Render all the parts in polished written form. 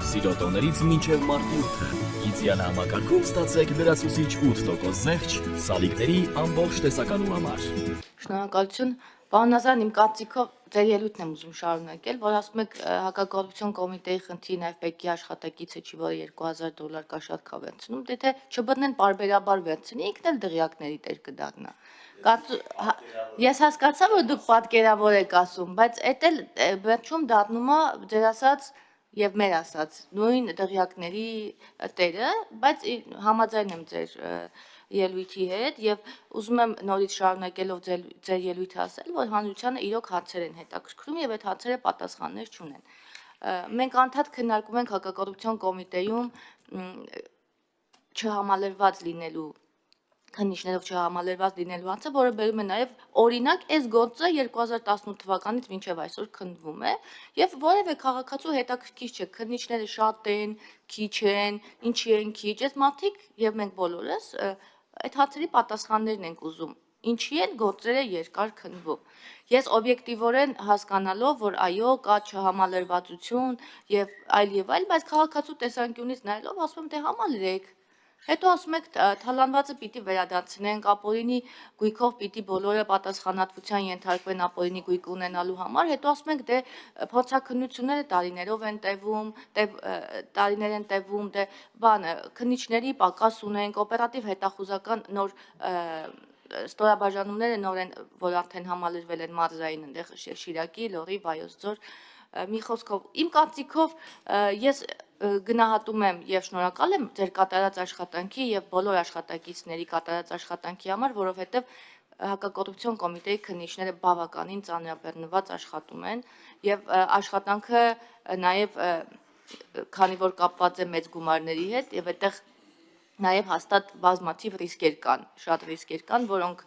Սիրոտոներից մինչև մարտի 8-ը։ Գիծյան համակարգում ստացեք լրացուցիչ 8% զեղչ սալիկների ամբողջ տեսականու համար։ Շնորհակալություն։ Պարոն Նազարյան, իմ կարծիքով ձեր ելույթն եմ ուզում շարունակել, որ ասում եք հակակոռուպցիոն կոմիտեի խնդիրն այլ ՊԵԿ-ի աշխատակիցը չի, որը $2000 կա շատ քա վերցնում, դե թե չբռնեն պարբերաբար վերցնի, ինքն էլ դղյակների տեր կդառնա։ Ես հասկացա, որ դուք պատկերավոր եք ասում, բայց էդ էլ վերջում դառնում է ձեր ասած եւ մեր ասած նույն դղյակների տերը, բայց համաձայն եմ ձեր ելույթի հետ եւ ուզում եմ նորից շարունակելով ձեր ելույթը ասել, որ հանրությանը իրոք հարցեր են հետաքրքրում եւ այդ հարցերը պատասխաններ չունեն։ Մենք անդադ քննարկում ենք հակակոռուպցիոն կոմիտեում չհամալրված լինելու քննիչներով չհամալրված լինելու հարցը, որը բերում է նաև օրինակ այս գործը 2018 թվականից մինչև այսօր քննվում է եւ որևէ քաղաքացու հետաքրքիր չէ քննիչները շատ են, քիչ են, ինչի են քիչ, այս մարդիկ եւ մենք բոլորս այդ հարցերի պատասխաններն ենք ուզում։ Ինչի են գործերը երկար քննվում։ Ես օբյեկտիվորեն հասկանալով, որ այո, կա չհամալրվածություն եւ այլ, բայց քաղաքացու տեսանկյունից նայելով ասում եմ, դե համալրեք։ Հետո ասում եք թալանվածը պիտի վերադարձնենք, ապօրինի գույքով պիտի բոլորը պատասխանատվության ենթարկվեն ապօրինի գույք ունենալու համար, հետո ասում եք դե փորձաքննությունները տարիներով են տևում, դե բանը քննիչների պակաս ունենք, օպերատիվ հետախուզական նոր ստորաբաժանումները նոր են, որ արդեն համալրվել են մարզային այնտեղ Շիրակի, Լոռի, Վայոց ձոր, մի խոսքով իմ կարծիքով ես գնահատում եմ եւ շնորհակալ եմ ձեր կատարած աշխատանքի եւ բոլոր աշխատակիցների կատարած աշխատանքի համար, որովհետեւ հակակոռուպցիոն կոմիտեի քննիչները բավականին ծանրաբեռնված աշխատում են եւ աշխատանքը նաեւ քանի որ կապված է մեծ գումարների հետ եւ այդտեղ նաև հաստատ բազմաթիվ ռիսկեր կան, շատ ռիսկեր կան, որոնք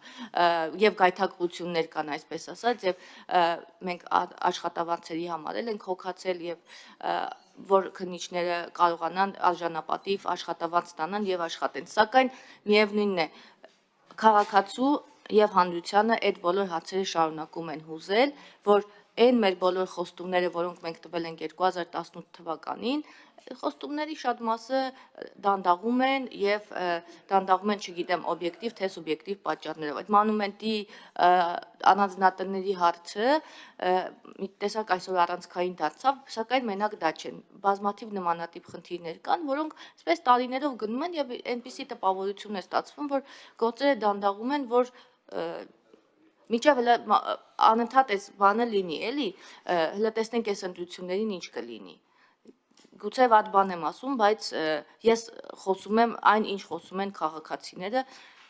եւ գայթակղություններ կան, այսպես ասած, եւ մենք աշխատավարձերի համար ենք հոգացել եւ որ քննիչները կարողանան արժանապատիվ աշխատավարձ ստանան եւ աշխատեն։ Սակայն միևնույնն է, քաղաքացու եւ հանրությանը այդ բոլոր հարցերը շարունակում են հուզել, որ այն մեր բոլոր խոստումները, որոնք մենք տվել ենք 2018 թվականին, խոստումների շատ մասը դանդաղում են եւ դանդաղում են, չգիտեմ, օբյեկտիվ թե սուբյեկտիվ պատճառներով։ Այդ մանումենտի առանձնատների հարցը մի տեսակ այսօր առանցքային դարձավ, սակայն մենակ դա չեն։ Բազմաթիվ նմանատիպ խնդիրներ կան, որոնք այսպես տարիներով գնում են եւ այնպիսի տպավորություն է ստացվում, որ գործերը դանդաղում են, որ միջև հələ անընդհատ այս բանը լինի, էլի, հələ տեսնենք այս ընտրություններին ինչ կլինի։ Գուցե վատ բան եմ ասում, բայց ես խոսում եմ այն, ինչ խոսում են քաղաքացիները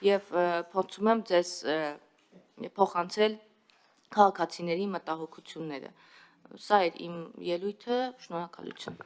եւ փորձում եմ ձեզ փոխանցել քաղաքացիների մտահոգությունները։ Սա էր իմ ելույթը, շնորհակալություն։